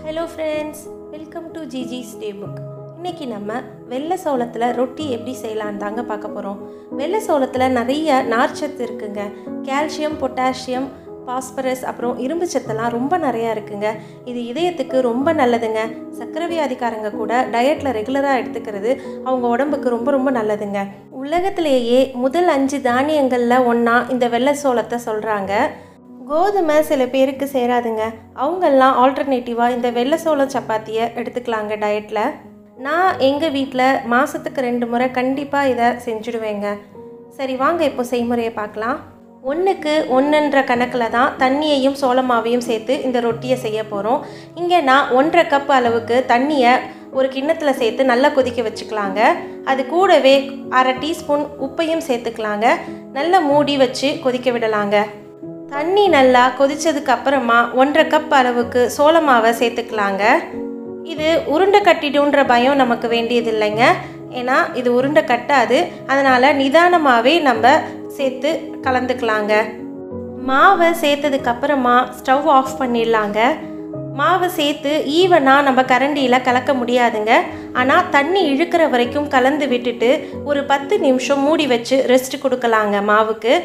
Hello friends, welcome to Gigi's Day Book. இன்னைக்கு நம்ம வெள்ளை சோளத்துல ரொட்டி எப்படி செய்யலாம் தாங்க பார்க்க போறோம். வெள்ளை சோளத்துல நிறைய நார்ச்சத்து இருக்குங்க. கால்சியம், பொட்டாசியம், பாஸ்பரஸ் அப்புறம் இரும்பு சத்தெல்லாம் ரொம்ப நிறைய இருக்குங்க. இது இதயத்துக்கு ரொம்ப நல்லதுங்க. சர்க்கரை வியாதிக்காரங்க கூட டயட்ல ரெகுலரா எடுத்துக்கிறது அவங்க உடம்புக்கு ரொம்ப நல்லதுங்க. உலகத்திலேயே முதல் 5 தானியங்கள்ல ஒண்ணா இந்த வெள்ளை சோளத்தை சொல்றாங்க. கோதுமை சில பேருக்கு சேராதுங்க. அவங்கெல்லாம் ஆல்டர்னேட்டிவாக இந்த வெள்ளை சோளம் சப்பாத்தியை எடுத்துக்கலாங்க டயட்டில். நான் எங்கள் வீட்டில் மாதத்துக்கு 2 முறை கண்டிப்பாக இதை செஞ்சுடுவேங்க. சரி வாங்க இப்போ செய்முறையை பார்க்கலாம். 1க்கு 1ன்ற கணக்கில் தான் தண்ணியையும் சோளமாவையும் சேர்த்து இந்த ரொட்டியை செய்ய போகிறோம். இங்கே நான் 1.5 கப் அளவுக்கு தண்ணியை ஒரு கிண்ணத்தில் சேர்த்து நல்லா கொதிக்க வச்சுக்கலாங்க. அது கூடவே 1/2 டீஸ்பூன் உப்பையும் சேர்த்துக்கலாங்க. நல்லா மூடி வச்சு கொதிக்க விடலாங்க. தண்ணி நல்லா கொதிச்சதுக்கு அப்புறமா 1.5 கப் அளவுக்கு சோள மாவை சேர்த்துக்கலாங்க. இது உருண்டை கட்டிடுன்ற பயம் நமக்கு வேண்டியது இல்லைங்க. ஏன்னா இது உருண்டை கட்டாது. அதனால் நிதானமாகவே நம்ம சேர்த்து கலந்துக்கலாங்க. மாவை சேர்த்ததுக்கு அப்புறமா ஸ்டவ் ஆஃப் பண்ணிடலாங்க. மாவை சேர்த்து ஈவனாக நம்ம கரண்டியில் கலக்க முடியாதுங்க. ஆனால் தண்ணி இழுக்கிற வரைக்கும் கலந்து விட்டுட்டு ஒரு 10 நிமிஷம் மூடி வச்சு ரெஸ்ட் கொடுக்கலாங்க. மாவுக்கு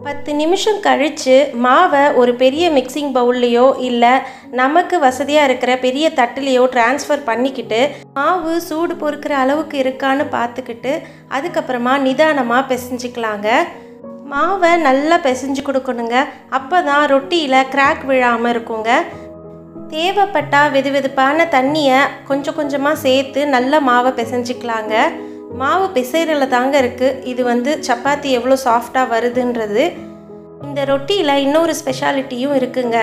10 நிமிஷம் கழித்து மாவை ஒரு பெரிய மிக்சிங் பவுல்லையோ இல்லை நமக்கு வசதியாக இருக்கிற பெரிய தட்டுலையோ ட்ரான்ஸ்ஃபர் பண்ணிக்கிட்டு மாவு சூடு பொறுக்கிற அளவுக்கு இருக்கான்னு பார்த்துக்கிட்டு அதுக்கப்புறமா நிதானமாக பிசைஞ்சிக்கலாங்க. மாவை நல்லா பிசைஞ்சு கொடுக்கணுங்க. அப்போ தான் ரொட்டியில் கிராக் விழாமல் இருக்குங்க. தேவைப்பட்டால் வெதுவெதுப்பான தண்ணியை கொஞ்சம் கொஞ்சமாக சேர்த்து நல்லா மாவை பிசைஞ்சிக்கலாங்க. மாவு பிசைறல தாங்க இருக்குது இது சப்பாத்தி எவ்வளோ சாஃப்டாக வருதுன்றது. இந்த ரொட்டியில் இன்னொரு ஸ்பெஷாலிட்டியும் இருக்குங்க.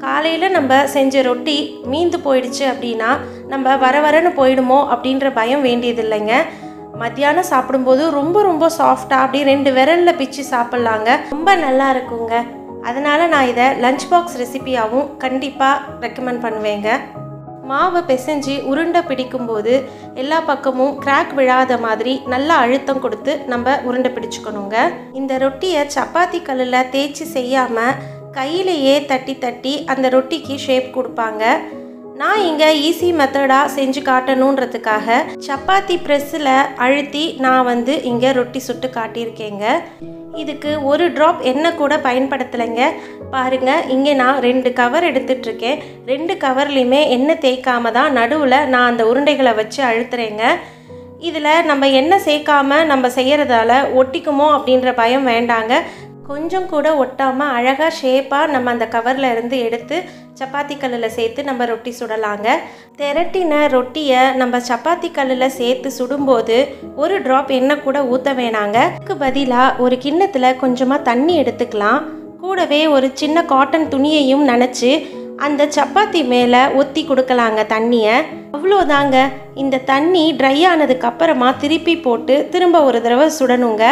காலையில் நம்ம செஞ்ச ரொட்டி மீந்து போயிடுச்சு அப்படின்னா நம்ம வரன்னு போயிடுமோ அப்படின்ற பயம் வேண்டியதில்லைங்க. மத்தியானம் சாப்பிடும்போது ரொம்ப சாஃப்டாக அப்படி 2 விரலில் பிச்சு சாப்பிட்லாங்க. ரொம்ப நல்லா இருக்குங்க. அதனால் நான் இதை லஞ்ச் பாக்ஸ் ரெசிபியாகவும் கண்டிப்பாக ரெக்கமெண்ட் பண்ணுவேங்க. மாவை பிசைஞ்சு உருண்டை பிடிக்கும்போது எல்லா பக்கமும் கிராக் விழாத மாதிரி நல்லா அழுத்தம் கொடுத்து நம்ம உருண்டை பிடிச்சுக்கணுங்க. இந்த ரொட்டியை சப்பாத்தி கல்லில் தேய்ச்சி செய்யாமல் கையிலேயே தட்டி அந்த ரொட்டிக்கு ஷேப் கொடுப்பாங்க. நான் இங்கே ஈஸி மெத்தடாக செஞ்சு காட்டணுன்றதுக்காக சப்பாத்தி ப்ரெஸ்ஸில் அழுத்தி நான் இங்கே ரொட்டி சுட்டு காட்டியிருக்கேங்க. இதுக்கு ஒரு ட்ராப் எண்ணெய் கூட பயன்படுத்தலைங்க. பாருங்கள், இங்கே நான் 2 கவர் எடுத்துட்ருக்கேன். 2 கவர்லேயுமே எண்ணெய் தேய்க்காம தான் நடுவில் நான் அந்த உருண்டைகளை வச்சு அழுத்துறேங்க. இதில் நம்ம எண்ணெய் சேர்க்காம நம்ம செய்கிறதால ஒட்டிக்குமோ அப்படின்ற பயம் வேண்டாங்க. கொஞ்சம் கூட ஒட்டாமல் அழகாக ஷேப்பாக நம்ம அந்த கவரில் இருந்து எடுத்து சப்பாத்தி கல்லில் சேர்த்து நம்ம ரொட்டி சுடலாங்க. திரட்டின ரொட்டியை நம்ம சப்பாத்தி கல்லில் சேர்த்து சுடும்போது ஒரு ட்ராப் எண்ணெய் கூட ஊற்ற வேணாங்க. அதுக்கு பதிலாக ஒரு கிண்ணத்தில் கொஞ்சமாக தண்ணி எடுத்துக்கலாம். கூடவே ஒரு சின்ன காட்டன் துணியையும் நனைச்சி அந்த சப்பாத்தி மேலே ஒத்தி கொடுக்கலாங்க தண்ணியை. அவ்வளோதாங்க. இந்த தண்ணி ட்ரை ஆனதுக்கப்புறமா திருப்பி போட்டு திரும்ப ஒரு தடவை சுடணுங்க.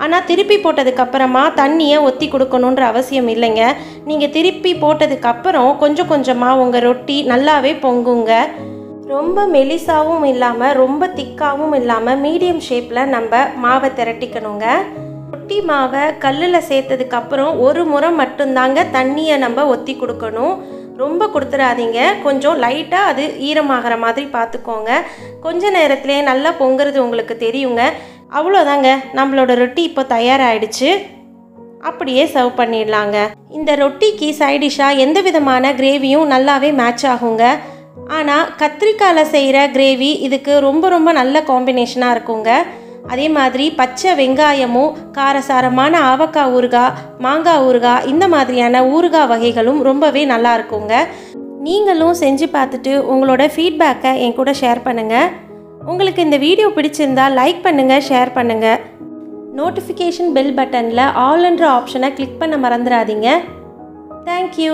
ஆனால் திருப்பி போட்டதுக்கப்புறமா தண்ணியை ஒத்தி கொடுக்கணுன்ற அவசியம் இல்லைங்க. நீங்கள் திருப்பி போட்டதுக்கப்புறம் கொஞ்சம் கொஞ்சமாக உங்கள் ரொட்டி நல்லாவே பொங்குங்க. ரொம்ப மெலிசாவும் இல்லாமல் ரொம்ப திக்காகவும் இல்லாமல் மீடியம் ஷேப்பில் நம்ம மாவை திரட்டிக்கணுங்க. ரொட்டி மாவை கல்லில் சேர்த்ததுக்கப்புறம் ஒரு முறை மட்டும்தாங்க தண்ணியை நம்ம ஒத்தி கொடுக்கணும். ரொம்ப கொடுத்துடாதீங்க. கொஞ்சம் லைட்டாக அது ஈரமாகிற மாதிரி பார்த்துக்கோங்க. கொஞ்ச நேரத்திலே நல்லா பொங்குறது உங்களுக்கு தெரியுங்க. அவ்வளோதாங்க, நம்மளோட ரொட்டி இப்போ தயாராகிடுச்சு. அப்படியே சர்வ் பண்ணிடலாங்க. இந்த ரொட்டிக்கு சைடிஷாக எந்த விதமான கிரேவியும் நல்லாவே மேட்ச் ஆகுங்க. ஆனால் கத்திரிக்காயில் செய்கிற கிரேவி இதுக்கு ரொம்ப நல்ல காம்பினேஷனாக இருக்குங்க. அதே மாதிரி பச்சை வெங்காயமும் காரசாரமான ஆவக்காய் ஊறுகாய், மாங்காய் ஊறுகாய், இந்த மாதிரியான ஊறுகாய் வகைகளும் ரொம்பவே நல்லா இருக்குங்க. நீங்களும் செஞ்சு பார்த்துட்டு உங்களோட ஃபீட்பேக்கை என் கூட ஷேர் பண்ணுங்கள். உங்களுக்கு இந்த வீடியோ பிடிச்சிருந்தால் லைக் பண்ணுங்கள், ஷேர் பண்ணுங்கள். நோட்டிஃபிகேஷன் பெல் பட்டனில் ஆல்ன்ற ஆப்ஷனை கிளிக் பண்ண மறந்துடாதீங்க. தேங்க்யூ.